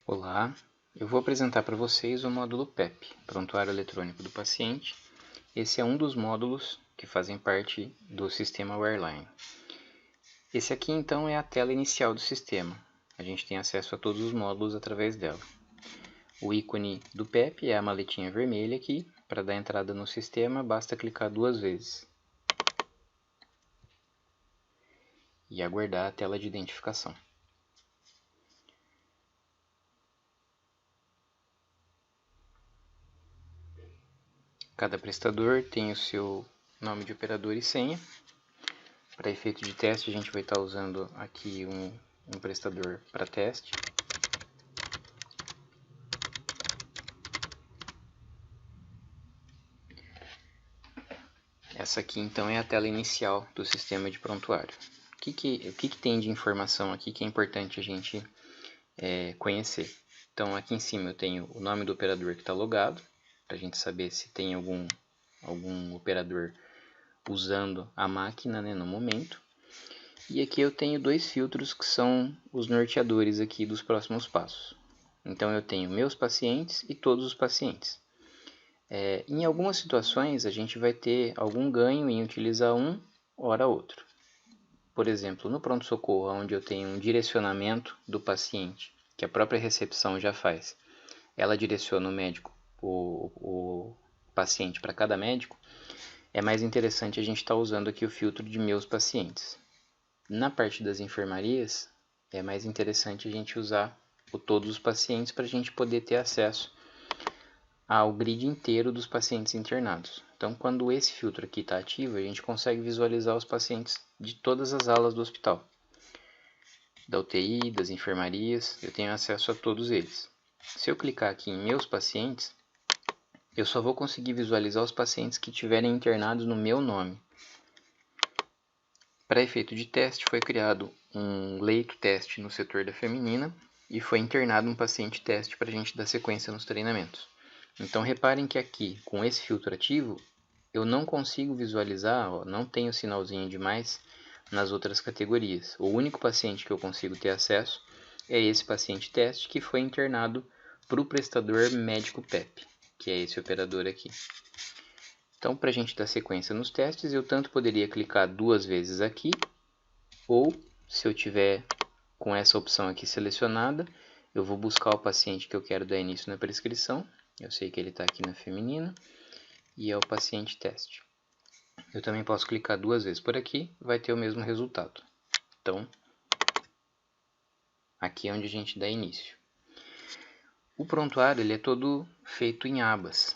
Olá, eu vou apresentar para vocês o módulo PEP, Prontuário Eletrônico do Paciente. Esse é um dos módulos que fazem parte do sistema Wireline. Esse aqui então é a tela inicial do sistema. A gente tem acesso a todos os módulos através dela. O ícone do PEP é a maletinha vermelha aqui. Para dar entrada no sistema, basta clicar 2 vezes e aguardar a tela de identificação. Cada prestador tem o seu nome de operador e senha. Para efeito de teste, a gente vai estar usando aqui um prestador para teste. Essa aqui então é a tela inicial do sistema de prontuário. O que tem de informação aqui que é importante a gente conhecer? Então aqui em cima eu tenho o nome do operador que está logado, para a gente saber se tem algum operador usando a máquina, né, no momento. E aqui eu tenho 2 filtros que são os norteadores aqui dos próximos passos. Então eu tenho meus pacientes e todos os pacientes. Em algumas situações a gente vai ter algum ganho em utilizar um, ora outro. Por exemplo, no pronto-socorro, onde eu tenho um direcionamento do paciente, que a própria recepção já faz, ela direciona o médico, o paciente para cada médico, é mais interessante a gente estar usando aqui o filtro de meus pacientes. Na parte das enfermarias, é mais interessante a gente usar o todos os pacientes para a gente poder ter acesso ao grid inteiro dos pacientes internados. Então, quando esse filtro aqui está ativo, a gente consegue visualizar os pacientes de todas as alas do hospital. Da UTI, das enfermarias, eu tenho acesso a todos eles. Se eu clicar aqui em meus pacientes, eu só vou conseguir visualizar os pacientes que estiverem internados no meu nome. Para efeito de teste, foi criado um leito teste no setor da feminina e foi internado um paciente teste para a gente dar sequência nos treinamentos. Então reparem que aqui, com esse filtro ativo, eu não consigo visualizar, não tenho sinalzinho de mais nas outras categorias. O único paciente que eu consigo ter acesso é esse paciente teste que foi internado para o prestador médico PEP, que é esse operador aqui. Então, para a gente dar sequência nos testes, eu tanto poderia clicar 2 vezes aqui, ou se eu tiver com essa opção aqui selecionada, eu vou buscar o paciente que eu quero dar início na prescrição. Eu sei que ele está aqui na feminina e é o paciente teste. Eu também posso clicar 2 vezes por aqui, vai ter o mesmo resultado. Então, aqui é onde a gente dá início. O prontuário ele é todo feito em abas.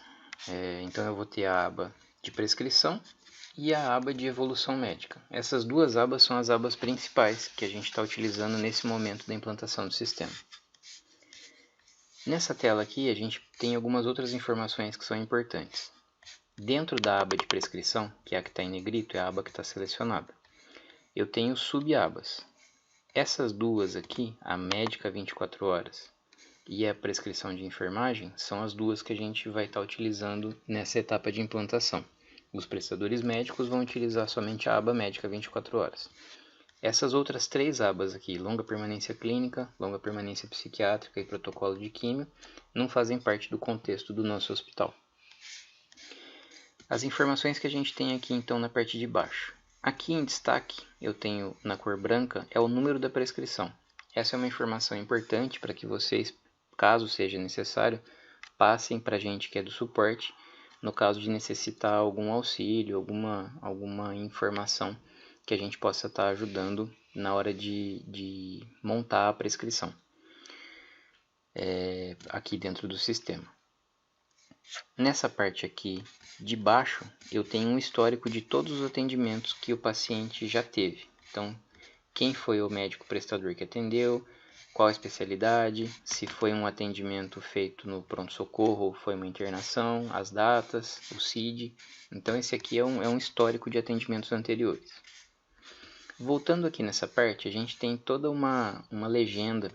Então eu vou ter a aba de prescrição e a aba de evolução médica. Essas 2 abas são as abas principais que a gente está utilizando nesse momento da implantação do sistema. Nessa tela aqui a gente tem algumas outras informações que são importantes. Dentro da aba de prescrição, que é a que está em negrito, é a aba que está selecionada, eu tenho sub-abas. Essas 2 aqui, a médica 24 horas e a prescrição de enfermagem, são as 2 que a gente vai estar utilizando nessa etapa de implantação. Os prestadores médicos vão utilizar somente a aba médica 24 horas. Essas outras 3 abas aqui, longa permanência clínica, longa permanência psiquiátrica e protocolo de químio, não fazem parte do contexto do nosso hospital. As informações que a gente tem aqui então na parte de baixo. Aqui em destaque, eu tenho na cor branca, é o número da prescrição. Essa é uma informação importante para que vocês, caso seja necessário, passem para a gente que é do suporte, no caso de necessitar algum auxílio, alguma informação que a gente possa estar ajudando na hora de montar a prescrição aqui dentro do sistema. Nessa parte aqui de baixo, eu tenho um histórico de todos os atendimentos que o paciente já teve. Então, quem foi o médico prestador que atendeu, qual a especialidade, se foi um atendimento feito no pronto-socorro ou foi uma internação, as datas, o CID. Então, esse aqui é um histórico de atendimentos anteriores. Voltando aqui nessa parte, a gente tem toda uma legenda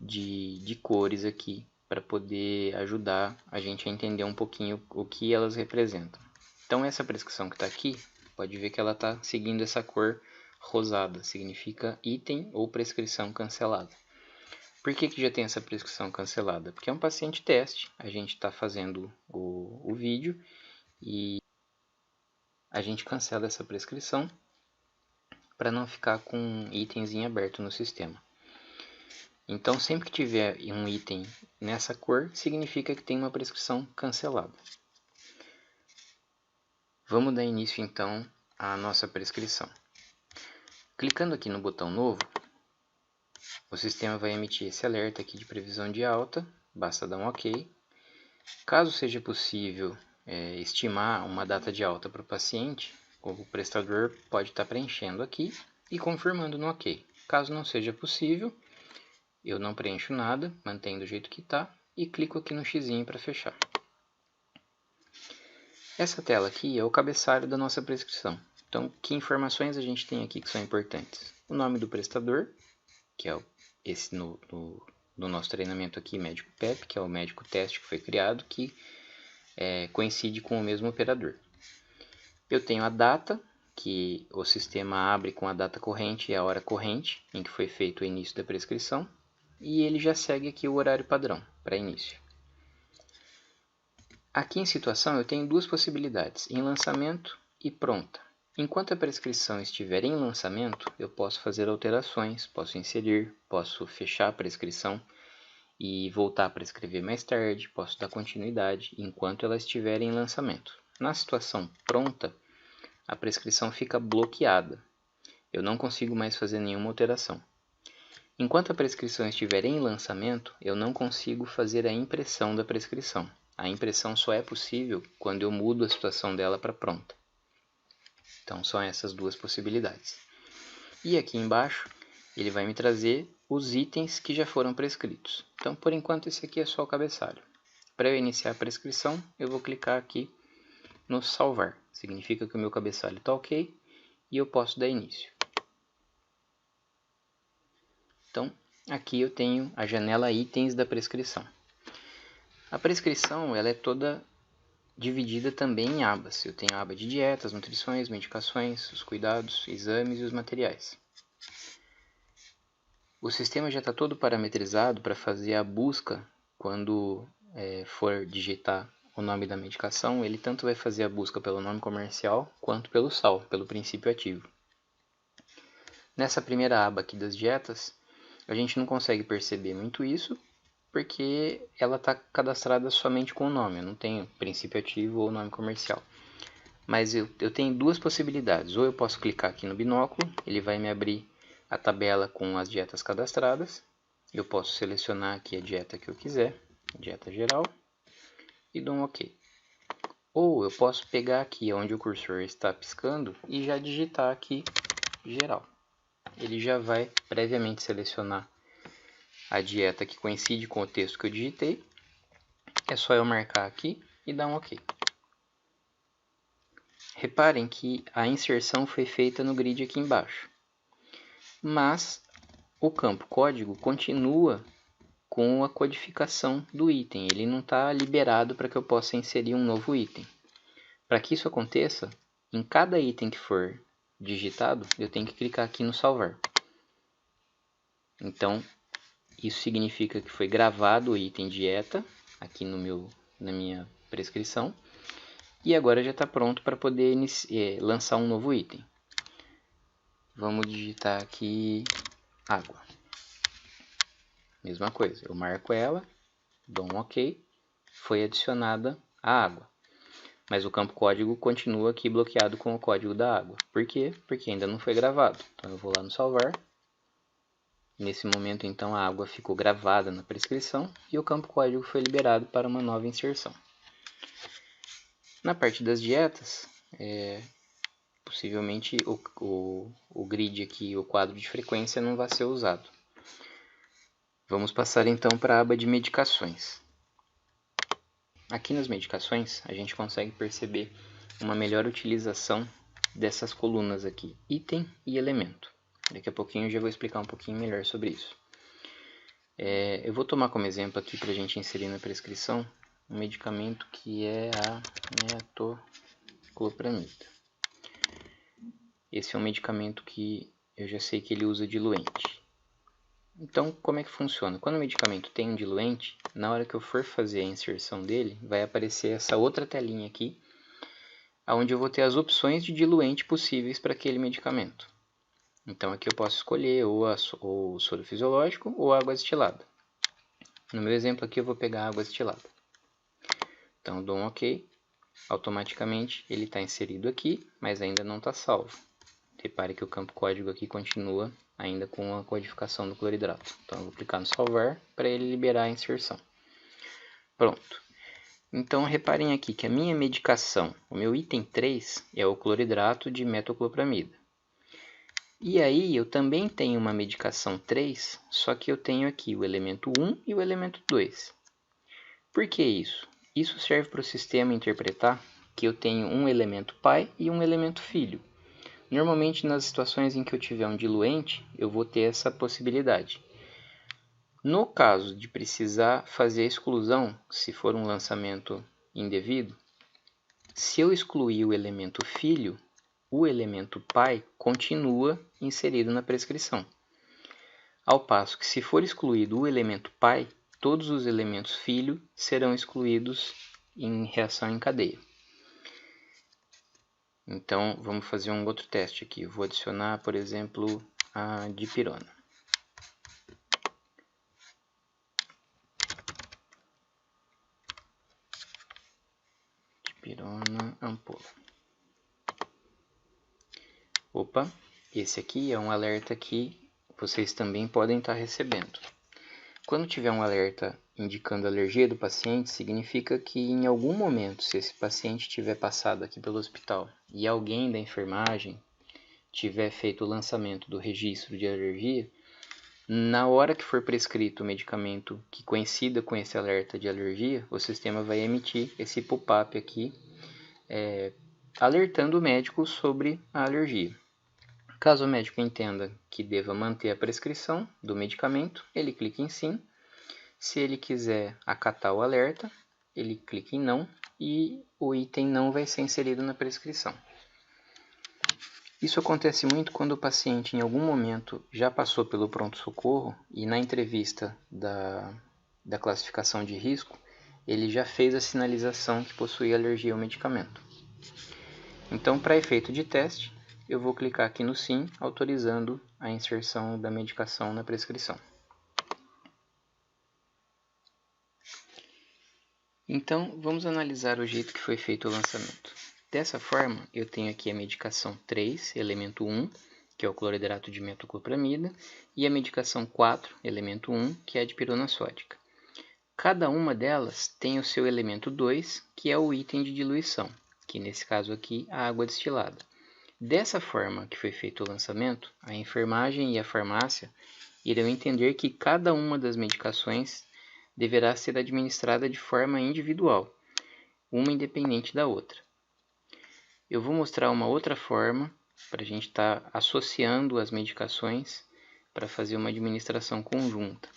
de cores aqui, para poder ajudar a gente a entender um pouquinho o que elas representam. Então essa prescrição que está aqui, pode ver que ela está seguindo essa cor rosada, significa item ou prescrição cancelada. Por que já tem essa prescrição cancelada? Porque é um paciente teste, a gente está fazendo o vídeo e a gente cancela essa prescrição para não ficar com itens em aberto no sistema. Então, sempre que tiver um item nessa cor, significa que tem uma prescrição cancelada. Vamos dar início então à nossa prescrição. Clicando aqui no botão novo, o sistema vai emitir esse alerta aqui de previsão de alta, basta dar um OK. Caso seja possível estimar uma data de alta para o paciente, o prestador pode estar preenchendo aqui e confirmando no OK. Caso não seja possível, eu não preencho nada, mantenho do jeito que está e clico aqui no X para fechar. Essa tela aqui é o cabeçalho da nossa prescrição. Então, que informações a gente tem aqui que são importantes? O nome do prestador, que é esse no nosso treinamento aqui, médico PEP, que é o médico teste que foi criado, que coincide com o mesmo operador. Eu tenho a data, que o sistema abre com a data corrente e a hora corrente, em que foi feito o início da prescrição, e ele já segue aqui o horário padrão para início. Aqui em situação eu tenho duas possibilidades, em lançamento e pronta. Enquanto a prescrição estiver em lançamento, eu posso fazer alterações, posso inserir, posso fechar a prescrição e voltar a prescrever mais tarde, posso dar continuidade enquanto ela estiver em lançamento. Na situação pronta, a prescrição fica bloqueada. Eu não consigo mais fazer nenhuma alteração. Enquanto a prescrição estiver em lançamento, eu não consigo fazer a impressão da prescrição. A impressão só é possível quando eu mudo a situação dela para pronta. Então são essas duas possibilidades. E aqui embaixo ele vai me trazer os itens que já foram prescritos. Então por enquanto esse aqui é só o cabeçalho. Para eu iniciar a prescrição eu vou clicar aqui no salvar. Significa que o meu cabeçalho está ok e eu posso dar início. Então aqui eu tenho a janela itens da prescrição. A prescrição ela é toda dividida também em abas. Eu tenho a aba de dietas, nutrições, medicações, os cuidados, exames e os materiais. O sistema já está todo parametrizado para fazer a busca quando for digitar o nome da medicação. Ele tanto vai fazer a busca pelo nome comercial quanto pelo SAL, pelo princípio ativo. Nessa primeira aba aqui das dietas, a gente não consegue perceber muito isso, porque ela está cadastrada somente com o nome, eu não tenho princípio ativo ou nome comercial. Mas eu tenho duas possibilidades, ou eu posso clicar aqui no binóculo, ele vai me abrir a tabela com as dietas cadastradas, eu posso selecionar aqui a dieta que eu quiser, dieta geral, e dou um OK. Ou eu posso pegar aqui onde o cursor está piscando e já digitar aqui geral. Ele já vai previamente selecionar a dieta que coincide com o texto que eu digitei. É só eu marcar aqui e dar um OK. Reparem que a inserção foi feita no grid aqui embaixo. Mas o campo código continua com a codificação do item. Ele não está liberado para que eu possa inserir um novo item. Para que isso aconteça, em cada item que for digitado, eu tenho que clicar aqui no salvar. Então, isso significa que foi gravado o item dieta aqui na minha prescrição e agora já está pronto para poder lançar um novo item. Vamos digitar aqui água. Mesma coisa, eu marco ela, dou um OK, foi adicionada a água. Mas o campo código continua aqui bloqueado com o código da água. Por quê? Porque ainda não foi gravado. Então eu vou lá no salvar. Nesse momento, então, a água ficou gravada na prescrição e o campo código foi liberado para uma nova inserção. Na parte das dietas, possivelmente o grid aqui, o quadro de frequência, não vai ser usado. Vamos passar então para a aba de medicações. Aqui nas medicações, a gente consegue perceber uma melhor utilização dessas colunas aqui, item e elemento. Daqui a pouquinho eu já vou explicar um pouquinho melhor sobre isso. Eu vou tomar como exemplo aqui para a gente inserir na prescrição um medicamento que é a metoclopramida. Esse é um medicamento que eu já sei que ele usa diluente. Então, como é que funciona? Quando o medicamento tem um diluente, na hora que eu for fazer a inserção dele, vai aparecer essa outra telinha aqui, onde eu vou ter as opções de diluente possíveis para aquele medicamento. Então, aqui eu posso escolher ou o soro fisiológico ou a água destilada. No meu exemplo aqui, eu vou pegar a água destilada. Então, eu dou um OK. Automaticamente, ele está inserido aqui, mas ainda não está salvo. Repare que o campo código aqui continua ainda com a codificação do cloridrato. Então, eu vou clicar no salvar para ele liberar a inserção. Pronto. Então, reparem aqui que a minha medicação, o meu item 3, é o cloridrato de metoclopramida. E aí, eu também tenho uma medicação 3, só que eu tenho aqui o elemento 1 e o elemento 2. Por que isso? Isso serve para o sistema interpretar que eu tenho um elemento pai e um elemento filho. Normalmente, nas situações em que eu tiver um diluente, eu vou ter essa possibilidade. No caso de precisar fazer a exclusão, se for um lançamento indevido, se eu excluir o elemento filho, o elemento pai continua inserido na prescrição. Ao passo que, se for excluído o elemento pai, todos os elementos filho serão excluídos em reação em cadeia. Então, vamos fazer um outro teste aqui. Eu vou adicionar, por exemplo, a dipirona. Dipirona ampola. Opa, esse aqui é um alerta que vocês também podem estar recebendo. Quando tiver um alerta indicando alergia do paciente, significa que em algum momento, se esse paciente tiver passado aqui pelo hospital e alguém da enfermagem tiver feito o lançamento do registro de alergia, na hora que for prescrito o medicamento que coincida com esse alerta de alergia, o sistema vai emitir esse pop-up aqui, alertando o médico sobre a alergia. Caso o médico entenda que deva manter a prescrição do medicamento, ele clica em sim. Se ele quiser acatar o alerta, ele clica em não e o item não vai ser inserido na prescrição. Isso acontece muito quando o paciente em algum momento já passou pelo pronto-socorro e na entrevista da classificação de risco, ele já fez a sinalização que possui alergia ao medicamento. Então, para efeito de teste, eu vou clicar aqui no sim, autorizando a inserção da medicação na prescrição. Então, vamos analisar o jeito que foi feito o lançamento. Dessa forma, eu tenho aqui a medicação 3, elemento 1, que é o cloridrato de metoclopramida, e a medicação 4, elemento 1, que é a dipirona sódica. Cada uma delas tem o seu elemento 2, que é o item de diluição, que nesse caso aqui, a água destilada. Dessa forma que foi feito o lançamento, a enfermagem e a farmácia irão entender que cada uma das medicações deverá ser administrada de forma individual, uma independente da outra. Eu vou mostrar uma outra forma para a gente estar associando as medicações para fazer uma administração conjunta.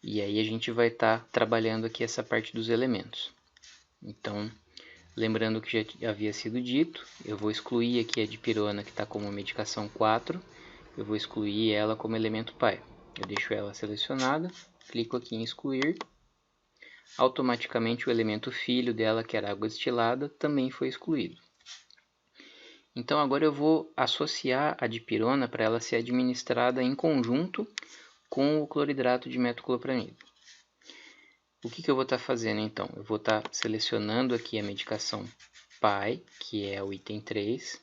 E aí a gente vai estar trabalhando aqui essa parte dos elementos. Então, lembrando que já havia sido dito, eu vou excluir aqui a dipirona que está como medicação 4, eu vou excluir ela como elemento pai. Eu deixo ela selecionada, clico aqui em excluir, automaticamente o elemento filho dela, que era água destilada, também foi excluído. Então agora eu vou associar a dipirona para ela ser administrada em conjunto com o cloridrato de metoclopramida. O que eu vou estar fazendo então? Eu vou estar selecionando aqui a medicação pai, que é o item 3.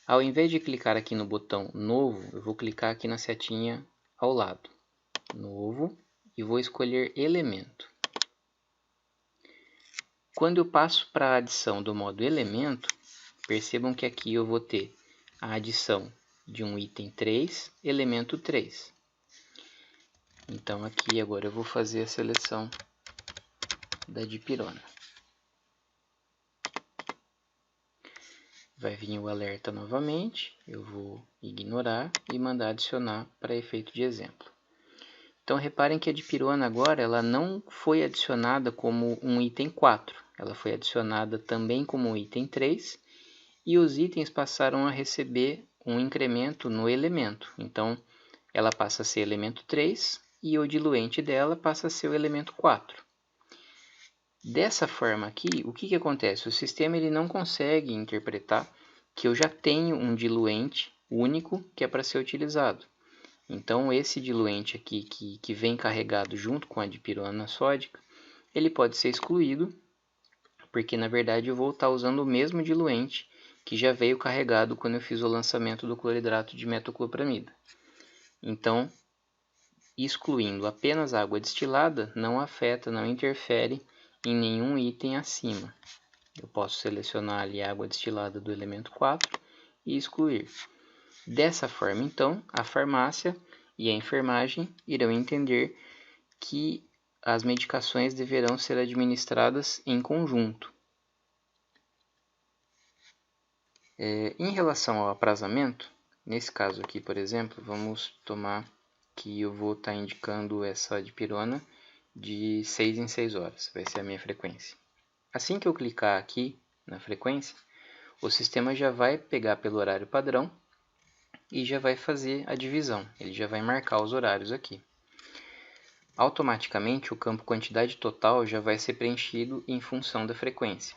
Ao invés de clicar aqui no botão novo, eu vou clicar aqui na setinha ao lado, novo, e vou escolher elemento. Quando eu passo para a adição do modo elemento, percebam que aqui eu vou ter a adição de um item 3, elemento 3. Então aqui agora eu vou fazer a seleção da dipirona. Vai vir o alerta novamente, eu vou ignorar e mandar adicionar para efeito de exemplo. Então reparem que a dipirona agora ela não foi adicionada como um item 4, ela foi adicionada também como um item 3, e os itens passaram a receber um incremento no elemento. Então, ela passa a ser elemento 3 e o diluente dela passa a ser o elemento 4. Dessa forma aqui, o que acontece? O sistema ele não consegue interpretar que eu já tenho um diluente único que é para ser utilizado. Então, esse diluente aqui que vem carregado junto com a dipirona sódica, ele pode ser excluído, porque na verdade eu vou estar usando o mesmo diluente que já veio carregado quando eu fiz o lançamento do cloridrato de metoclopramida. Então, excluindo apenas água destilada, não afeta, não interfere em nenhum item acima. Eu posso selecionar ali a água destilada do elemento 4 e excluir. Dessa forma, então, a farmácia e a enfermagem irão entender que as medicações deverão ser administradas em conjunto. Em relação ao aprazamento, nesse caso aqui, por exemplo, vamos tomar que eu vou estar indicando essa dipirona de 6 em 6 horas, vai ser a minha frequência. Assim que eu clicar aqui na frequência, o sistema já vai pegar pelo horário padrão e já vai fazer a divisão, ele já vai marcar os horários aqui. Automaticamente o campo quantidade total já vai ser preenchido em função da frequência.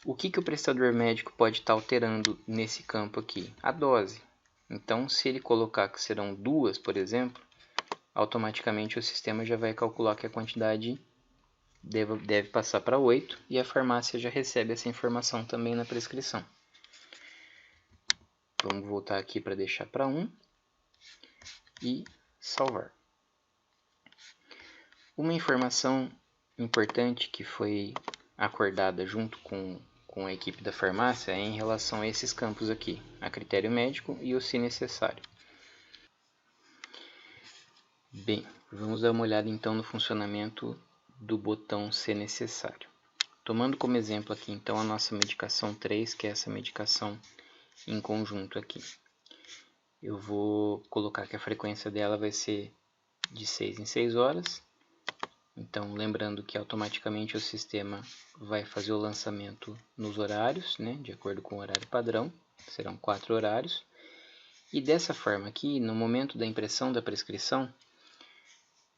O que o prestador médico pode estar alterando nesse campo aqui? A dose. Então, se ele colocar que serão 2, por exemplo, automaticamente o sistema já vai calcular que a quantidade deve passar para 8 e a farmácia já recebe essa informação também na prescrição. Vamos voltar aqui para deixar para 1 e salvar. Uma informação importante que foi acordada junto com a equipe da farmácia é em relação a esses campos aqui, a critério médico e o se necessário. Bem, vamos dar uma olhada então no funcionamento do botão se necessário. Tomando como exemplo aqui então a nossa medicação 3, que é essa medicação em conjunto aqui. Eu vou colocar que a frequência dela vai ser de 6 em 6 horas. Então, lembrando que automaticamente o sistema vai fazer o lançamento nos horários, né, de acordo com o horário padrão, serão 4 horários. E dessa forma aqui, no momento da impressão da prescrição,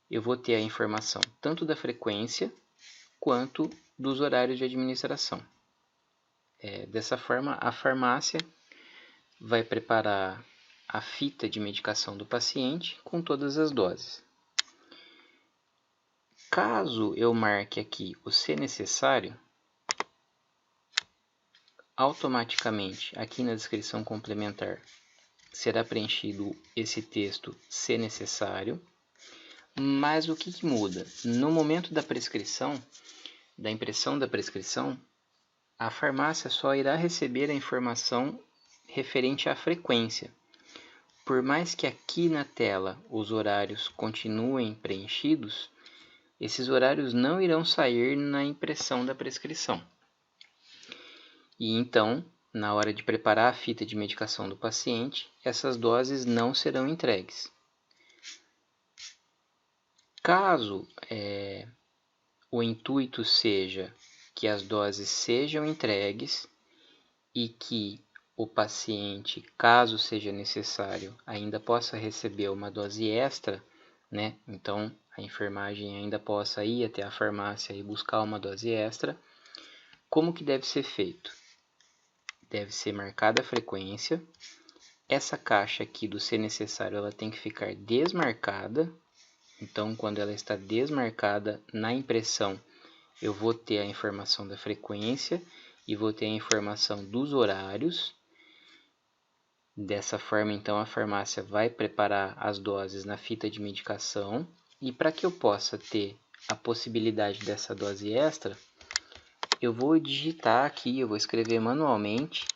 eu vou ter a informação tanto da frequência quanto dos horários de administração. Dessa forma, a farmácia vai preparar a fita de medicação do paciente com todas as doses. Caso eu marque aqui o se necessário, automaticamente aqui na descrição complementar será preenchido esse texto se necessário, mas o que muda? No momento da prescrição, da impressão da prescrição, a farmácia só irá receber a informação referente à frequência. Por mais que aqui na tela os horários continuem preenchidos, esses horários não irão sair na impressão da prescrição. E então, na hora de preparar a fita de medicação do paciente, essas doses não serão entregues. Caso o intuito seja que as doses sejam entregues e que o paciente, caso seja necessário, ainda possa receber uma dose extra, né? Então, a enfermagem ainda possa ir até a farmácia e buscar uma dose extra. Como que deve ser feito? Deve ser marcada a frequência. Essa caixa aqui do se necessário, ela tem que ficar desmarcada. Então, quando ela está desmarcada na impressão, eu vou ter a informação da frequência e vou ter a informação dos horários. Dessa forma, então, a farmácia vai preparar as doses na fita de medicação. E para que eu possa ter a possibilidade dessa dose extra, eu vou digitar aqui, eu vou escrever manualmente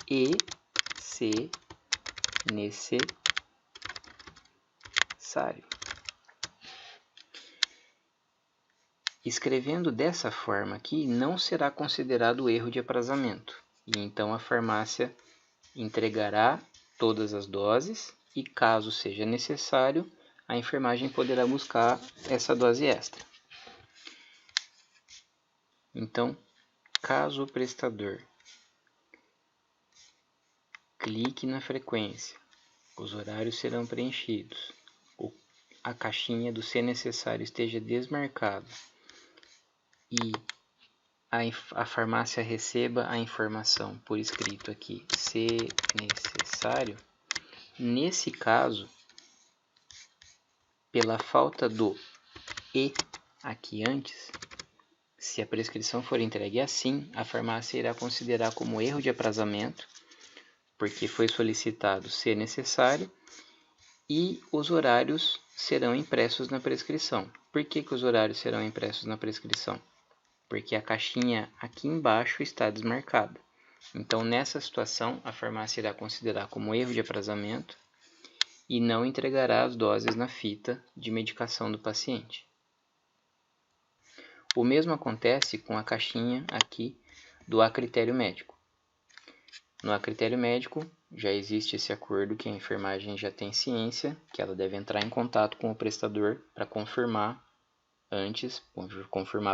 e se necessário. Escrevendo dessa forma aqui, não será considerado erro de aprazamento. E então a farmácia entregará todas as doses e, caso seja necessário, a enfermagem poderá buscar essa dose extra. Então, caso o prestador clique na frequência Os horários serão preenchidos. A caixinha do se necessário esteja desmarcada. E a farmácia receba a informação por escrito aqui, se necessário. Nesse caso, pela falta do "e" aqui antes, se a prescrição for entregue assim, a farmácia irá considerar como erro de aprazamento, porque foi solicitado se necessário, e os horários serão impressos na prescrição. Por que os horários serão impressos na prescrição? Porque a caixinha aqui embaixo está desmarcada. Então, nessa situação, a farmácia irá considerar como erro de aprazamento e não entregará as doses na fita de medicação do paciente. O mesmo acontece com a caixinha aqui do a critério médico. No a critério médico, já existe esse acordo que a enfermagem já tem ciência, que ela deve entrar em contato com o prestador para confirmar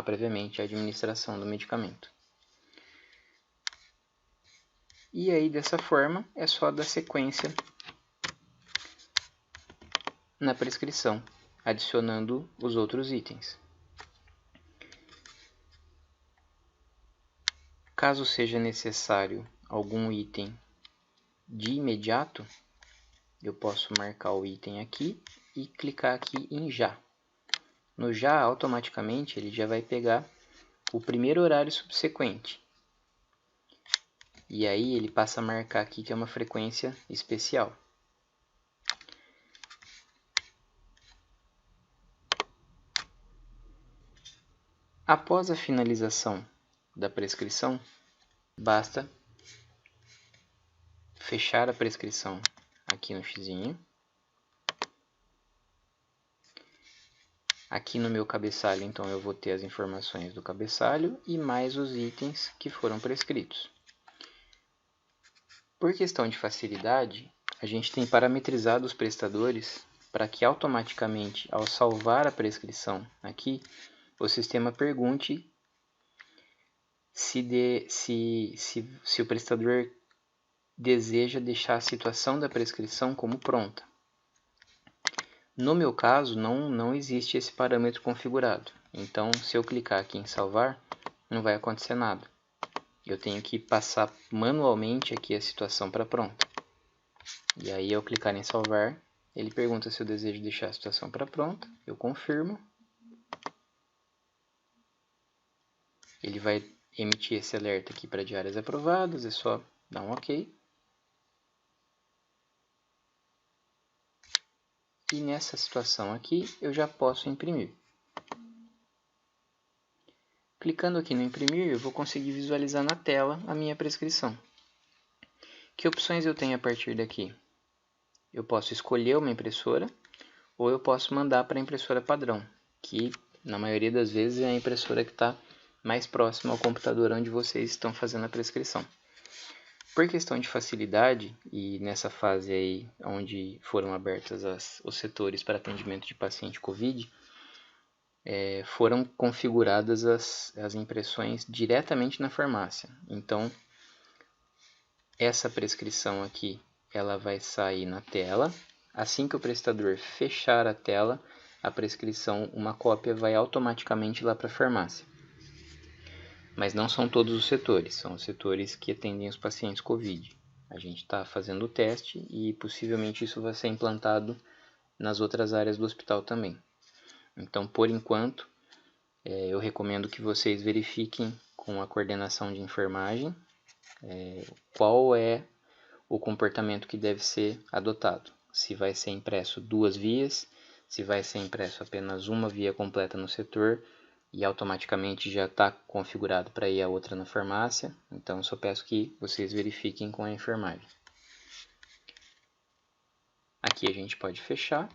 previamente a administração do medicamento. E aí, dessa forma, é só dar sequência na prescrição, adicionando os outros itens. Caso seja necessário algum item de imediato, eu posso marcar o item aqui e clicar aqui em já. No já, automaticamente, ele já vai pegar o primeiro horário subsequente. E aí ele passa a marcar aqui que é uma frequência especial. Após a finalização da prescrição, basta fechar a prescrição aqui no xizinho. Aqui no meu cabeçalho, então, eu vou ter as informações do cabeçalho e mais os itens que foram prescritos. Por questão de facilidade, a gente tem parametrizado os prestadores para que automaticamente, ao salvar a prescrição aqui, o sistema pergunte se o prestador deseja deixar a situação da prescrição como pronta. No meu caso, não existe esse parâmetro configurado. Então, se eu clicar aqui em salvar, não vai acontecer nada. Eu tenho que passar manualmente aqui a situação para pronta. E aí, ao clicar em salvar, ele pergunta se eu desejo deixar a situação para pronta. Eu confirmo. Ele vai emitir esse alerta aqui para diárias aprovadas. É só dar um OK. E nessa situação aqui, eu já posso imprimir. Clicando aqui no imprimir, eu vou conseguir visualizar na tela a minha prescrição. Que opções eu tenho a partir daqui? Eu posso escolher uma impressora ou eu posso mandar para a impressora padrão, que na maioria das vezes é a impressora que está mais próxima ao computador onde vocês estão fazendo a prescrição. Por questão de facilidade, e nessa fase aí onde foram abertos os setores para atendimento de paciente COVID, foram configuradas as impressões diretamente na farmácia. Então, essa prescrição aqui, ela vai sair na tela. Assim que o prestador fechar a tela, a prescrição, uma cópia vai automaticamente lá para a farmácia. Mas não são todos os setores, são os setores que atendem os pacientes COVID. A gente está fazendo o teste e possivelmente isso vai ser implantado nas outras áreas do hospital também. Então, por enquanto, eu recomendo que vocês verifiquem com a coordenação de enfermagem qual é o comportamento que deve ser adotado. Se vai ser impresso 2 vias, se vai ser impresso apenas uma via completa no setor e automaticamente já está configurado para ir a outra na farmácia. Então, só peço que vocês verifiquem com a enfermagem. Aqui a gente pode fechar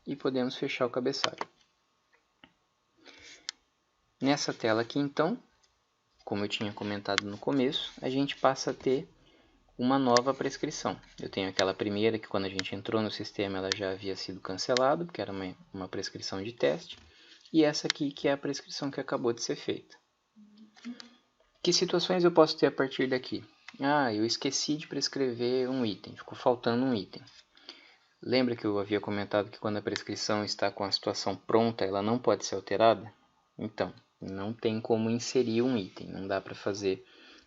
e podemos fechar o cabeçalho. Nessa tela aqui, então, como eu tinha comentado no começo, a gente passa a ter uma nova prescrição. Eu tenho aquela primeira que quando a gente entrou no sistema ela já havia sido cancelada, porque era uma prescrição de teste. E essa aqui que é a prescrição que acabou de ser feita. Que situações eu posso ter a partir daqui? Ah, eu esqueci de prescrever um item, ficou faltando um item. Lembra que eu havia comentado que quando a prescrição está com a situação pronta, ela não pode ser alterada? Então, não tem como inserir um item, não dá para fazer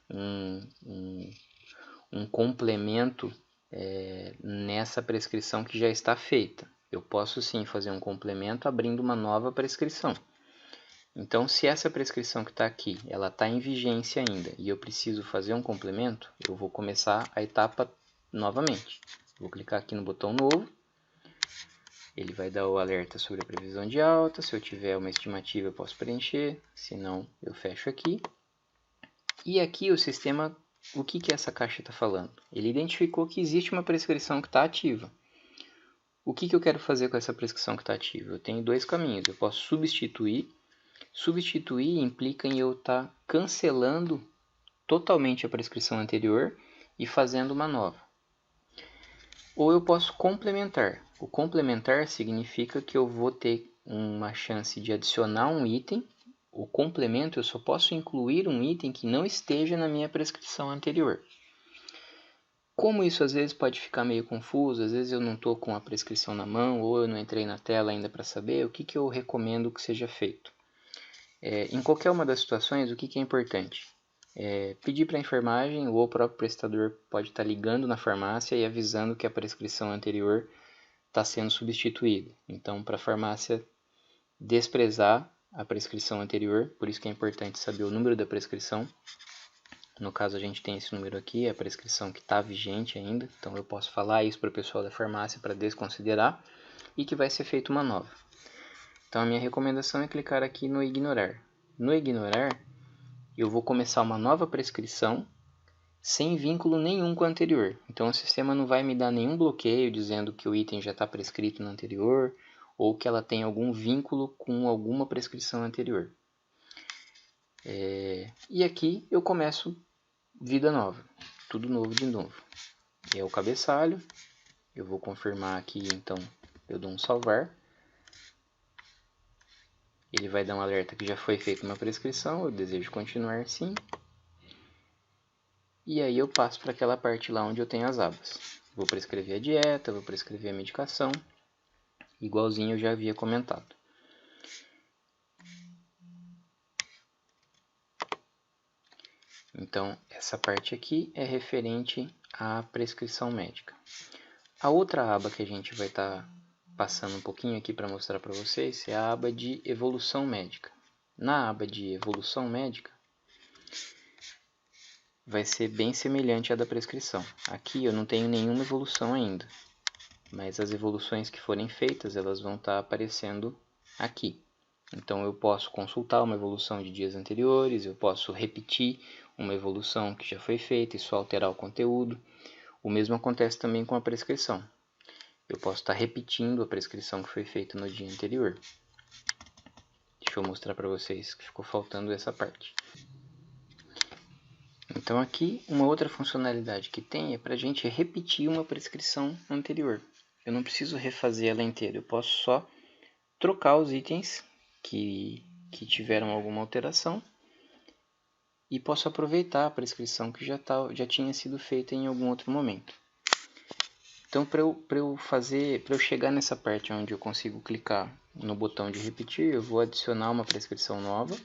um complemento nessa prescrição que já está feita. Eu posso sim fazer um complemento abrindo uma nova prescrição. Então, se essa prescrição que está aqui, ela está em vigência ainda e eu preciso fazer um complemento, eu vou começar a etapa novamente. Vou clicar aqui no botão novo. Ele vai dar o alerta sobre a previsão de alta. Se eu tiver uma estimativa, eu posso preencher. Se não, eu fecho aqui. E aqui o sistema, o que essa caixa está falando? Ele identificou que existe uma prescrição que está ativa. O que eu quero fazer com essa prescrição que está ativa? Eu tenho dois caminhos. Eu posso substituir. Substituir implica em eu estar cancelando totalmente a prescrição anterior e fazendo uma nova. Ou eu posso complementar. O complementar significa que eu vou ter uma chance de adicionar um item. O complemento eu só posso incluir um item que não esteja na minha prescrição anterior. Como isso às vezes pode ficar meio confuso, às vezes eu não estou com a prescrição na mão ou eu não entrei na tela ainda para saber, o que eu recomendo que seja feito? Em qualquer uma das situações, o que é importante? Pedir para a enfermagem ou o próprio prestador pode estar ligando na farmácia e avisando que a prescrição anterior está sendo substituída. Então, para a farmácia desprezar a prescrição anterior, por isso que é importante saber o número da prescrição. No caso, a gente tem esse número aqui, é a prescrição que está vigente ainda. Então, eu posso falar isso para o pessoal da farmácia para desconsiderar e que vai ser feita uma nova. Então, a minha recomendação é clicar aqui no ignorar. No ignorar, eu vou começar uma nova prescrição sem vínculo nenhum com a anterior. Então, o sistema não vai me dar nenhum bloqueio dizendo que o item já está prescrito no anterior ou que ela tem algum vínculo com alguma prescrição anterior. E aqui eu começo vida nova, tudo novo de novo. É o cabeçalho, eu vou confirmar aqui, então eu dou um salvar. Ele vai dar um alerta que já foi feita uma prescrição, eu desejo continuar sim. E aí eu passo para aquela parte lá onde eu tenho as abas. Vou prescrever a dieta, vou prescrever a medicação, igualzinho eu já havia comentado. Então, essa parte aqui é referente à prescrição médica. A outra aba que a gente vai estar passando um pouquinho aqui para mostrar para vocês é a aba de evolução médica. Na aba de evolução médica, vai ser bem semelhante à da prescrição. Aqui eu não tenho nenhuma evolução ainda, mas as evoluções que forem feitas, elas vão estar aparecendo aqui. Então eu posso consultar uma evolução de dias anteriores, eu posso repetir uma evolução que já foi feita e só alterar o conteúdo. O mesmo acontece também com a prescrição. Eu posso estar repetindo a prescrição que foi feita no dia anterior. Deixa eu mostrar para vocês que ficou faltando essa parte. Então aqui, uma outra funcionalidade que tem é para a gente repetir uma prescrição anterior. Eu não preciso refazer ela inteira, eu posso só trocar os itens que tiveram alguma alteração e posso aproveitar a prescrição que já tinha sido feita em algum outro momento. Então, para eu chegar nessa parte onde eu consigo clicar no botão de repetir, eu vou adicionar uma prescrição nova.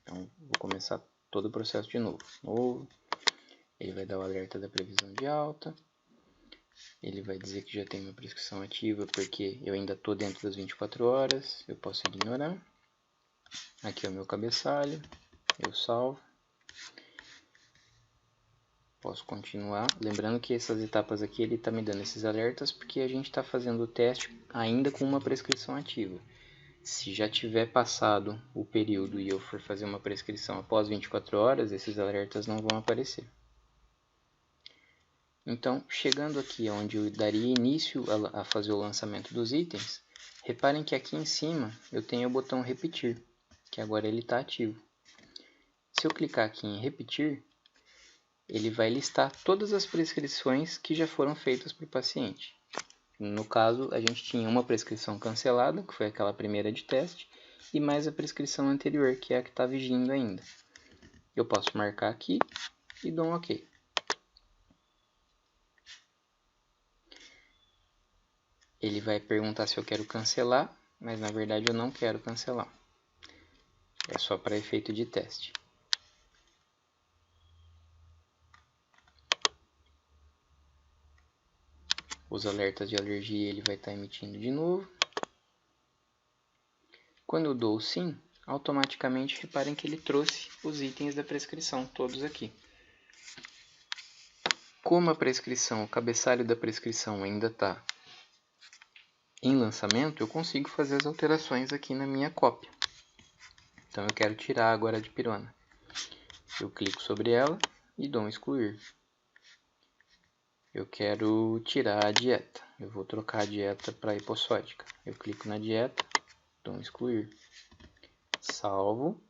Então, vou começar todo o processo de novo. Ele vai dar o alerta da previsão de alta. Ele vai dizer que já tem uma prescrição ativa porque eu ainda estou dentro das 24 horas. Eu posso ignorar. Aqui é o meu cabeçalho. Eu salvo. Posso continuar. Lembrando que essas etapas aqui ele está me dando esses alertas porque a gente está fazendo o teste ainda com uma prescrição ativa. Se já tiver passado o período e eu for fazer uma prescrição após 24 horas, esses alertas não vão aparecer. Então, chegando aqui onde eu daria início a fazer o lançamento dos itens, reparem que aqui em cima eu tenho o botão repetir, que agora ele está ativo. Se eu clicar aqui em repetir, ele vai listar todas as prescrições que já foram feitas para o paciente. No caso, a gente tinha uma prescrição cancelada, que foi aquela primeira de teste, e mais a prescrição anterior, que é a que está vigindo ainda. Eu posso marcar aqui e dou um OK. ele vai perguntar se eu quero cancelar, mas na verdade eu não quero cancelar. É só para efeito de teste. Os alertas de alergia ele vai estar emitindo de novo. Quando eu dou o sim, automaticamente reparem que ele trouxe os itens da prescrição, todos aqui. Como a prescrição, o cabeçalho da prescrição ainda está em lançamento, eu consigo fazer as alterações aqui na minha cópia. Então eu quero tirar agora a dipirona. Eu clico sobre ela e dou um excluir. Eu quero tirar a dieta. Eu vou trocar a dieta para hipossódica. Eu clico na dieta, dou um excluir. Salvo.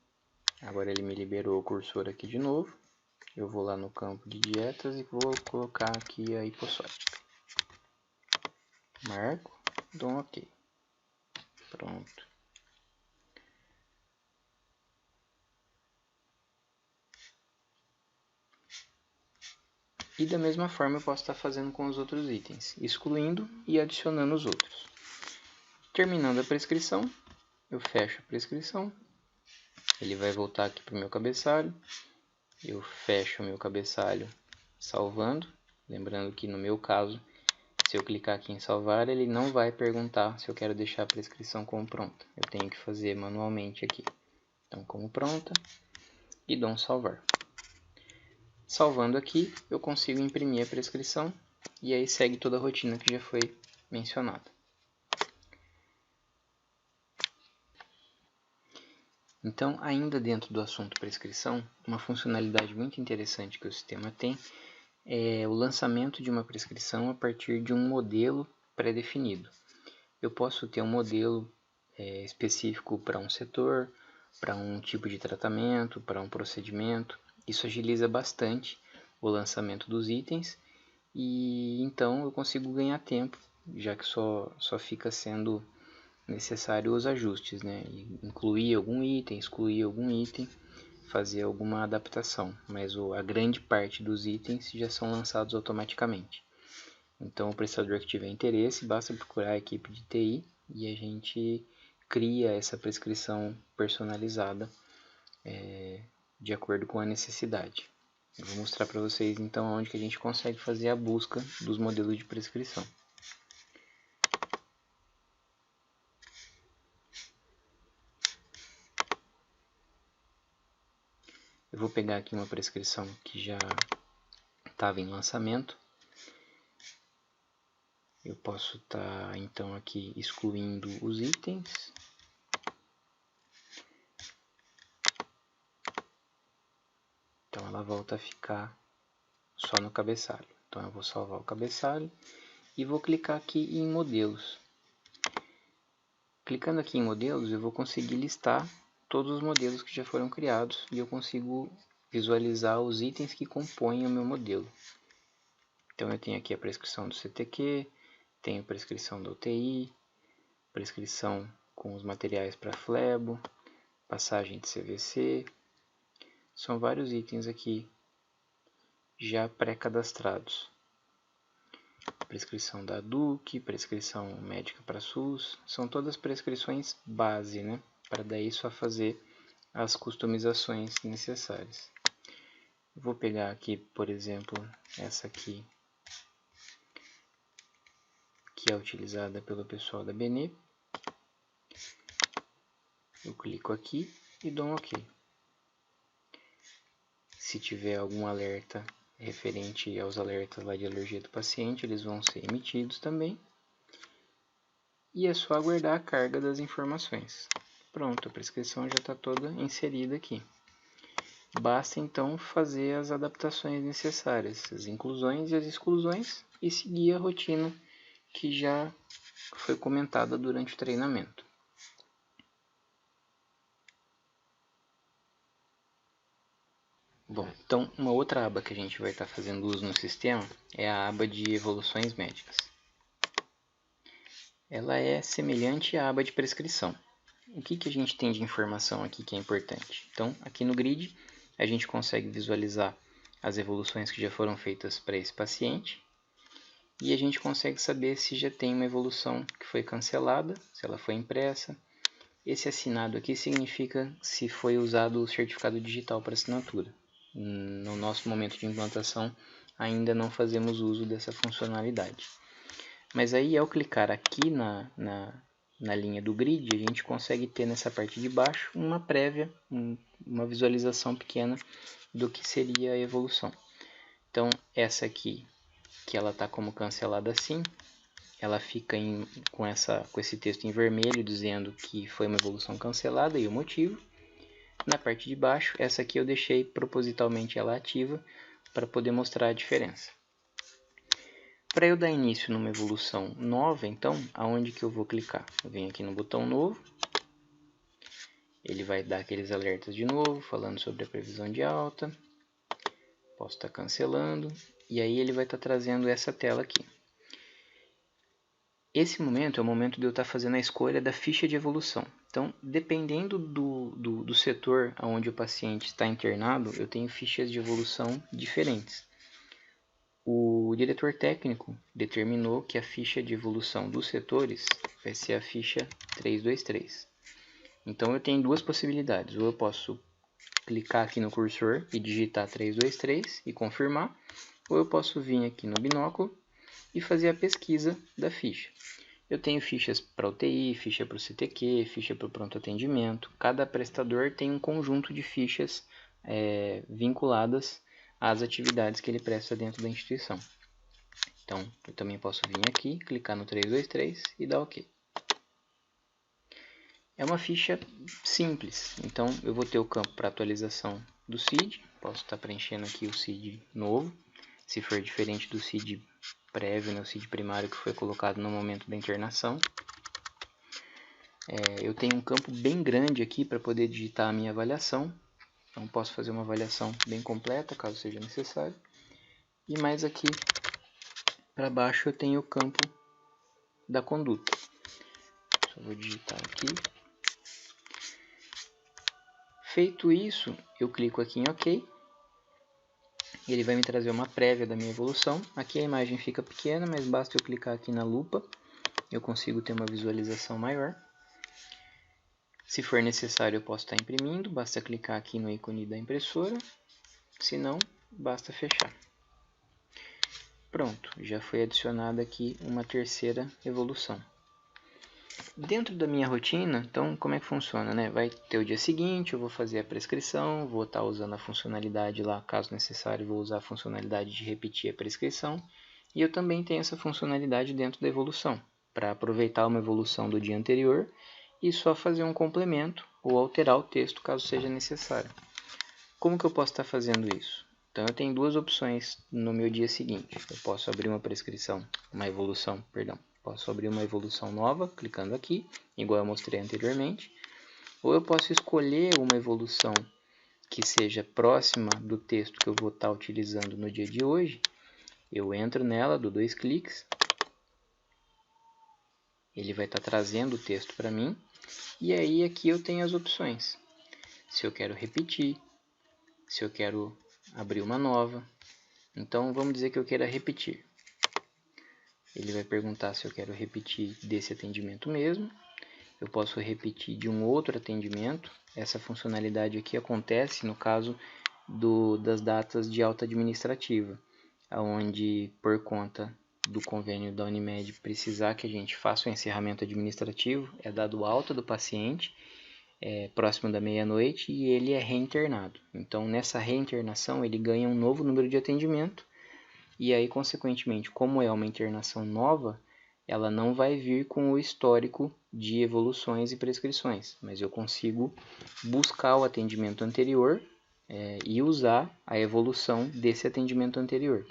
Agora ele me liberou o cursor aqui de novo. Eu vou lá no campo de dietas e vou colocar aqui a hipossódica. Marco, dou um OK. Pronto. E da mesma forma eu posso estar fazendo com os outros itens, excluindo e adicionando os outros. Terminando a prescrição, eu fecho a prescrição. Ele vai voltar aqui para o meu cabeçalho. Eu fecho o meu cabeçalho salvando. Lembrando que no meu caso, se eu clicar aqui em salvar, ele não vai perguntar se eu quero deixar a prescrição como pronta. Eu tenho que fazer manualmente aqui. Então, como pronta, e dou um salvar. Salvando aqui, eu consigo imprimir a prescrição e aí segue toda a rotina que já foi mencionada. Então, ainda dentro do assunto prescrição, uma funcionalidade muito interessante que o sistema tem é o lançamento de uma prescrição a partir de um modelo pré-definido. Eu posso ter um modelo específico para um setor, para um tipo de tratamento, para um procedimento. Isso agiliza bastante o lançamento dos itens e então eu consigo ganhar tempo, já que só fica sendo necessário os ajustes, né? Incluir algum item, excluir algum item, fazer alguma adaptação, mas a grande parte dos itens já são lançados automaticamente. Então, o prestador que tiver interesse, basta procurar a equipe de TI e a gente cria essa prescrição personalizada de acordo com a necessidade. Eu vou mostrar para vocês então onde que a gente consegue fazer a busca dos modelos de prescrição. Eu vou pegar aqui uma prescrição que já estava em lançamento. Eu posso estar então aqui excluindo os itens. Então ela volta a ficar só no cabeçalho. Então eu vou salvar o cabeçalho e vou clicar aqui em modelos. Clicando aqui em modelos, eu vou conseguir listar todos os modelos que já foram criados e eu consigo visualizar os itens que compõem o meu modelo. Então eu tenho aqui a prescrição do CTQ, tenho prescrição da UTI, prescrição com os materiais para flebo, passagem de CVC. São vários itens aqui já pré-cadastrados. Prescrição da ADUC, prescrição médica para SUS, são todas prescrições base, né? Para daí só fazer as customizações necessárias. Vou pegar aqui, por exemplo, essa aqui, que é utilizada pelo pessoal da BNE. Eu clico aqui e dou um OK. Se tiver algum alerta referente aos alertas lá de alergia do paciente, eles vão ser emitidos também. E é só aguardar a carga das informações. Pronto, a prescrição já está toda inserida aqui. Basta então fazer as adaptações necessárias, as inclusões e as exclusões, e seguir a rotina que já foi comentada durante o treinamento. Bom, então uma outra aba que a gente vai estar fazendo uso no sistema é a aba de evoluções médicas. Ela é semelhante à aba de prescrição. O que a gente tem de informação aqui que é importante? Então, aqui no grid, a gente consegue visualizar as evoluções que já foram feitas para esse paciente. e a gente consegue saber se já tem uma evolução que foi cancelada, se ela foi impressa. Esse assinado aqui significa se foi usado o certificado digital para assinatura. No nosso momento de implantação, ainda não fazemos uso dessa funcionalidade. Mas aí, ao clicar aqui na linha do grid, a gente consegue ter nessa parte de baixo uma prévia, uma visualização pequena do que seria a evolução. Então, essa aqui, que ela está como cancelada assim, ela fica com esse texto em vermelho dizendo que foi uma evolução cancelada e o motivo. Na parte de baixo, essa aqui eu deixei propositalmente ela ativa para poder mostrar a diferença. Para eu dar início numa evolução nova, então, aonde que eu vou clicar? Eu venho aqui no botão novo, ele vai dar aqueles alertas de novo, falando sobre a previsão de alta, posso estar cancelando, e aí ele vai estar trazendo essa tela aqui. Esse momento é o momento de eu estar fazendo a escolha da ficha de evolução. Então, dependendo do setor onde o paciente está internado, eu tenho fichas de evolução diferentes. O diretor técnico determinou que a ficha de evolução dos setores vai ser a ficha 323. Então, eu tenho duas possibilidades. Ou eu posso clicar aqui no cursor e digitar 323 e confirmar, ou eu posso vir aqui no binóculo e fazer a pesquisa da ficha. Eu tenho fichas para UTI, ficha para o CTQ, ficha para o pronto atendimento. Cada prestador tem um conjunto de fichas vinculadas às atividades que ele presta dentro da instituição. Então, eu também posso vir aqui, clicar no 323 e dar OK. É uma ficha simples, então eu vou ter o campo para atualização do CID, posso estar preenchendo aqui o CID novo, se for diferente do CID prévio, o CID primário que foi colocado no momento da internação. Eu tenho um campo bem grande aqui para poder digitar a minha avaliação, então posso fazer uma avaliação bem completa, caso seja necessário. E mais aqui para baixo eu tenho o campo da conduta. Só vou digitar aqui. Feito isso, eu clico aqui em OK. Ele vai me trazer uma prévia da minha evolução. Aqui a imagem fica pequena, mas basta eu clicar aqui na lupa, eu consigo ter uma visualização maior. Se for necessário, eu posso estar imprimindo, basta clicar aqui no ícone da impressora, se não, basta fechar. Pronto, já foi adicionada aqui uma terceira evolução. Dentro da minha rotina, então, como é que funciona, né? Vai ter o dia seguinte, eu vou fazer a prescrição, vou estar usando a funcionalidade lá, caso necessário, vou usar a funcionalidade de repetir a prescrição. E eu também tenho essa funcionalidade dentro da evolução, para aproveitar uma evolução do dia anterior e só fazer um complemento ou alterar o texto, caso seja necessário. Como que eu posso estar fazendo isso? Então, eu tenho duas opções no meu dia seguinte. Eu posso abrir uma evolução. Posso abrir uma evolução nova, clicando aqui, igual eu mostrei anteriormente. Ou eu posso escolher uma evolução que seja próxima do texto que eu vou estar utilizando no dia de hoje. Eu entro nela, dou 2 cliques. Ele vai estar trazendo o texto para mim. E aí aqui eu tenho as opções. Se eu quero repetir, se eu quero abrir uma nova. Então, vamos dizer que eu queira repetir. Ele vai perguntar se eu quero repetir desse atendimento mesmo. Eu posso repetir de um outro atendimento. Essa funcionalidade aqui acontece no caso das datas de alta administrativa, onde por conta do convênio da Unimed precisar que a gente faça o encerramento administrativo, é dado alta do paciente próximo da meia-noite e ele é reinternado. Então, nessa reinternação, ele ganha um novo número de atendimento. E aí, consequentemente, como é uma internação nova, ela não vai vir com o histórico de evoluções e prescrições, mas eu consigo buscar o atendimento anterior e usar a evolução desse atendimento anterior.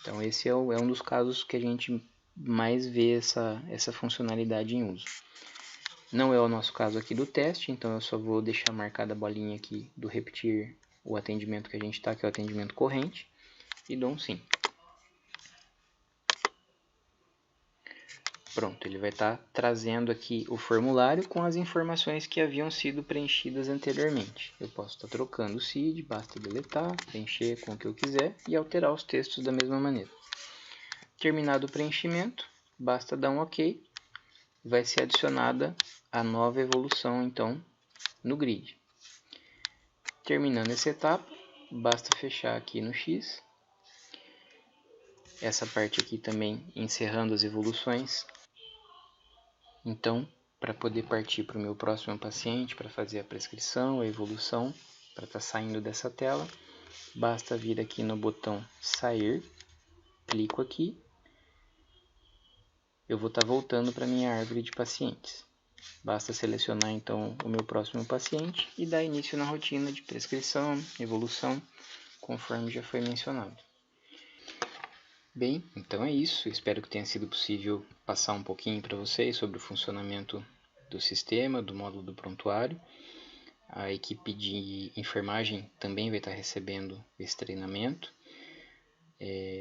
Então, esse é um dos casos que a gente mais vê essa funcionalidade em uso. Não é o nosso caso aqui do teste, então eu só vou deixar marcada a bolinha aqui do repetir o atendimento que a gente está, que é o atendimento corrente. E dou um sim. Pronto, ele vai estar trazendo aqui o formulário com as informações que haviam sido preenchidas anteriormente. Eu posso estar trocando o CID, basta deletar, preencher com o que eu quiser e alterar os textos da mesma maneira. Terminado o preenchimento, basta dar um OK, vai ser adicionada a nova evolução então no grid. Terminando essa etapa, basta fechar aqui no X. Essa parte aqui também encerrando as evoluções. Então, para poder partir para o meu próximo paciente, para fazer a prescrição, a evolução, para estar saindo dessa tela, basta vir aqui no botão sair, clico aqui, eu vou estar voltando para a minha árvore de pacientes. Basta selecionar então o meu próximo paciente e dar início na rotina de prescrição, evolução, conforme já foi mencionado. Bem, então é isso. Espero que tenha sido possível passar um pouquinho para vocês sobre o funcionamento do sistema, do módulo do prontuário. A equipe de enfermagem também vai estar recebendo esse treinamento.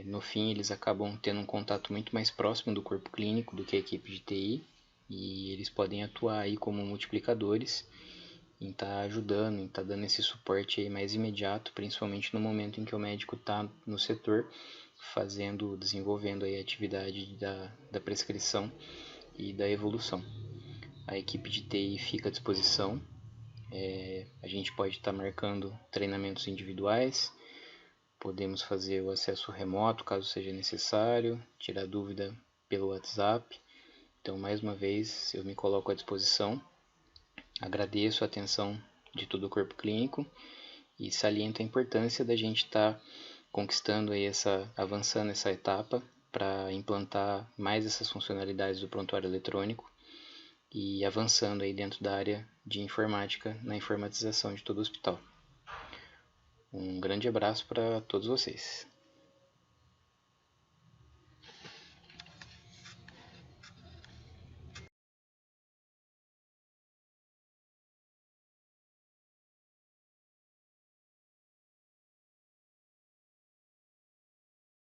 No fim, eles acabam tendo um contato muito mais próximo do corpo clínico do que a equipe de TI, e eles podem atuar aí como multiplicadores em estar ajudando, em estar dando esse suporte aí mais imediato, principalmente no momento em que o médico está no setor desenvolvendo aí a atividade da prescrição e da evolução. A equipe de TI fica à disposição. A gente pode estar marcando treinamentos individuais, podemos fazer o acesso remoto caso seja necessário, tirar dúvida pelo WhatsApp. Então, mais uma vez, eu me coloco à disposição. Agradeço a atenção de todo o corpo clínico e saliento a importância da gente estar conquistando aí avançando essa etapa para implantar mais essas funcionalidades do prontuário eletrônico e avançando aí dentro da área de informática na informatização de todo o hospital. Um grande abraço para todos vocês.